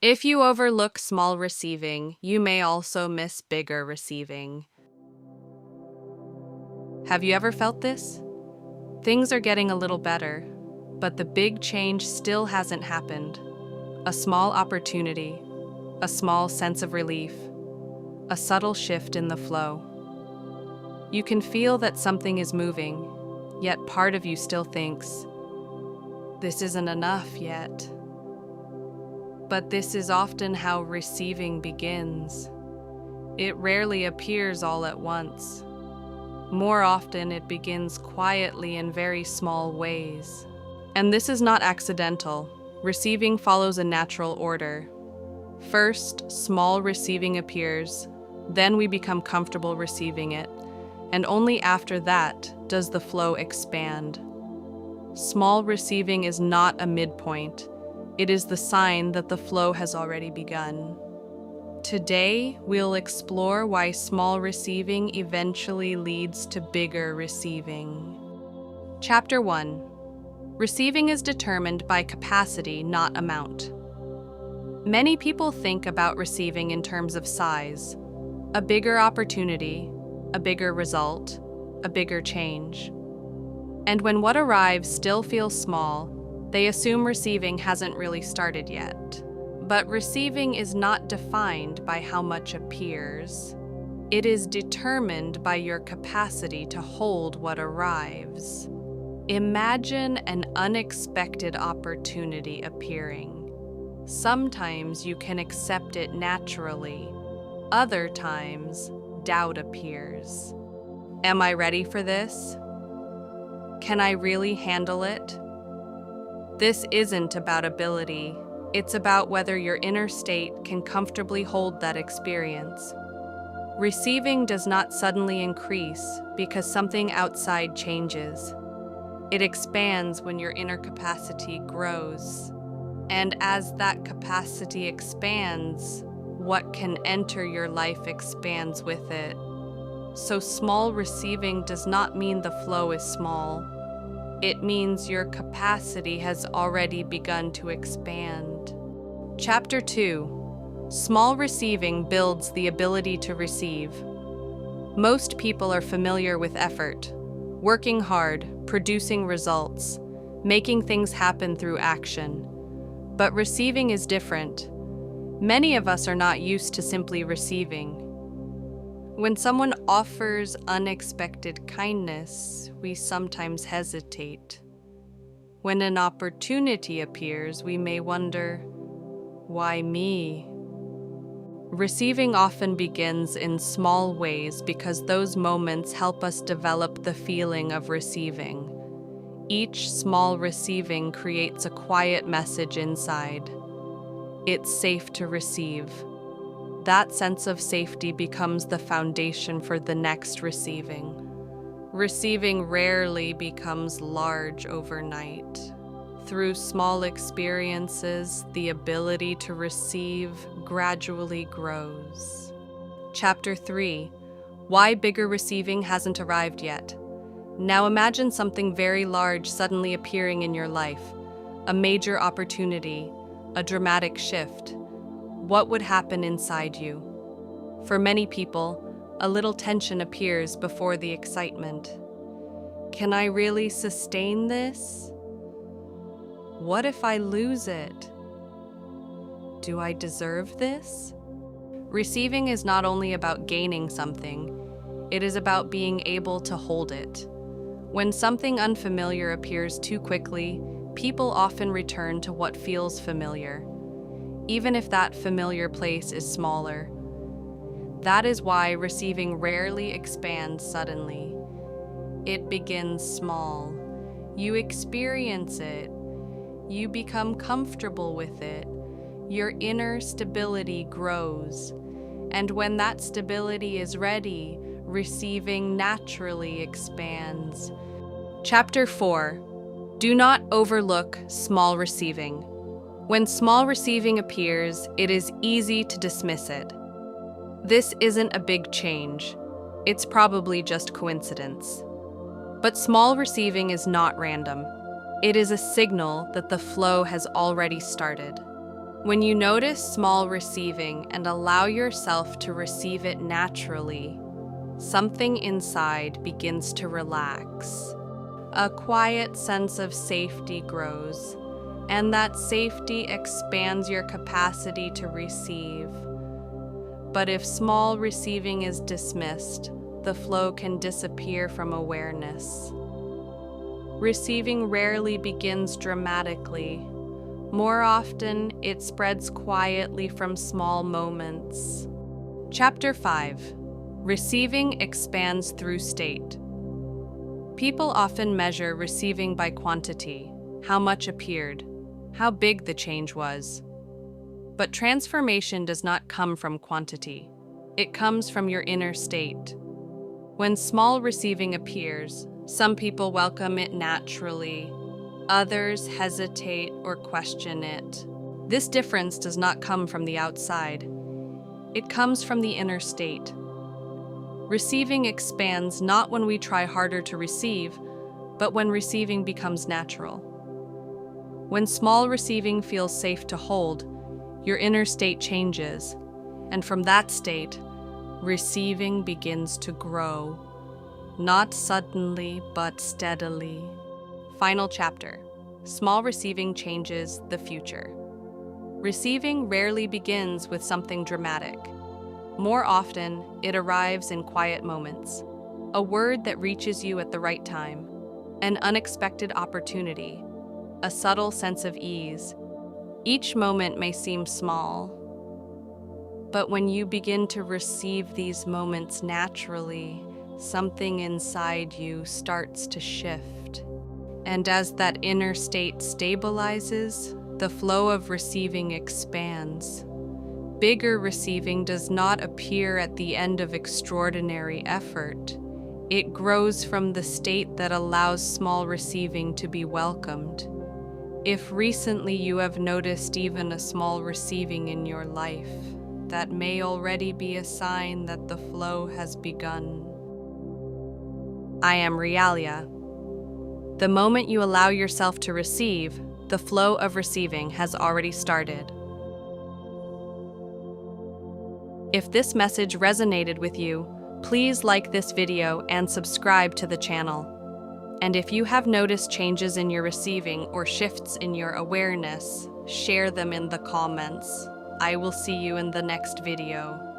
If you overlook small receiving, you may also miss bigger receiving. Have you ever felt this? Things are getting a little better, but the big change still hasn't happened. A small opportunity, a small sense of relief, a subtle shift in the flow. You can feel that something is moving, yet part of you still thinks, this isn't enough yet. But this is often how receiving begins. It rarely appears all at once. More often, it begins quietly in very small ways. And this is not accidental. Receiving follows a natural order. First, small receiving appears, then we become comfortable receiving it, and only after that does the flow expand. Small receiving is not a midpoint. It is the sign that the flow has already begun. Today, we'll explore why small receiving eventually leads to bigger receiving. Chapter 1. Receiving is determined by capacity, not amount. Many people think about receiving in terms of size. A bigger opportunity, a bigger result, a bigger change. And when what arrives still feels small, they assume receiving hasn't really started yet. But receiving is not defined by how much appears. It is determined by your capacity to hold what arrives. Imagine an unexpected opportunity appearing. Sometimes you can accept it naturally. Other times, doubt appears. Am I ready for this? Can I really handle it? This isn't about ability. It's about whether your inner state can comfortably hold that experience. Receiving does not suddenly increase because something outside changes. It expands when your inner capacity grows. And as that capacity expands, what can enter your life expands with it. So small receiving does not mean the flow is small. It means your capacity has already begun to expand. Chapter 2. Small receiving builds the ability to receive. Most people are familiar with effort, working hard, producing results, making things happen through action. But receiving is different. Many of us are not used to simply receiving. When someone offers unexpected kindness, we sometimes hesitate. When an opportunity appears, we may wonder, why me? Receiving often begins in small ways because those moments help us develop the feeling of receiving. Each small receiving creates a quiet message inside. It's safe to receive. That sense of safety becomes the foundation for the next receiving. Receiving rarely becomes large overnight. Through small experiences, the ability to receive gradually grows. Chapter 3. Why bigger receiving hasn't arrived yet. Now imagine something very large suddenly appearing in your life. A major opportunity, a dramatic shift. What would happen inside you? For many people, a little tension appears before the excitement. Can I really sustain this? What if I lose it? Do I deserve this? Receiving is not only about gaining something, it is about being able to hold it. When something unfamiliar appears too quickly, people often return to what feels familiar, even if that familiar place is smaller. That is why receiving rarely expands suddenly. It begins small. You experience it. You become comfortable with it. Your inner stability grows. And when that stability is ready, receiving naturally expands. Chapter 4. Do not overlook small receiving. When small receiving appears, it is easy to dismiss it. This isn't a big change. It's probably just coincidence. But small receiving is not random. It is a signal that the flow has already started. When you notice small receiving and allow yourself to receive it naturally, something inside begins to relax. A quiet sense of safety grows, and that safety expands your capacity to receive. But if small receiving is dismissed, the flow can disappear from awareness. Receiving rarely begins dramatically. More often, it spreads quietly from small moments. Chapter 5. Receiving expands through state. People often measure receiving by quantity, how much appeared, how big the change was. But transformation does not come from quantity. It comes from your inner state. When small receiving appears, some people welcome it naturally. Others hesitate or question it. This difference does not come from the outside. It comes from the inner state. Receiving expands not when we try harder to receive, but when receiving becomes natural. When small receiving feels safe to hold, your inner state changes, and from that state, receiving begins to grow, not suddenly but steadily. Final chapter. Small receiving changes the future. Receiving rarely begins with something dramatic. More often, it arrives in quiet moments. A word that reaches you at the right time, an unexpected opportunity, a subtle sense of ease. Each moment may seem small, but when you begin to receive these moments naturally, something inside you starts to shift. And as that inner state stabilizes, the flow of receiving expands. Bigger receiving does not appear at the end of extraordinary effort. It grows from the state that allows small receiving to be welcomed. If recently you have noticed even a small receiving in your life, that may already be a sign that the flow has begun. I am Realia. The moment you allow yourself to receive, the flow of receiving has already started. If this message resonated with you, please like this video and subscribe to the channel. And if you have noticed changes in your receiving or shifts in your awareness, share them in the comments. I will see you in the next video.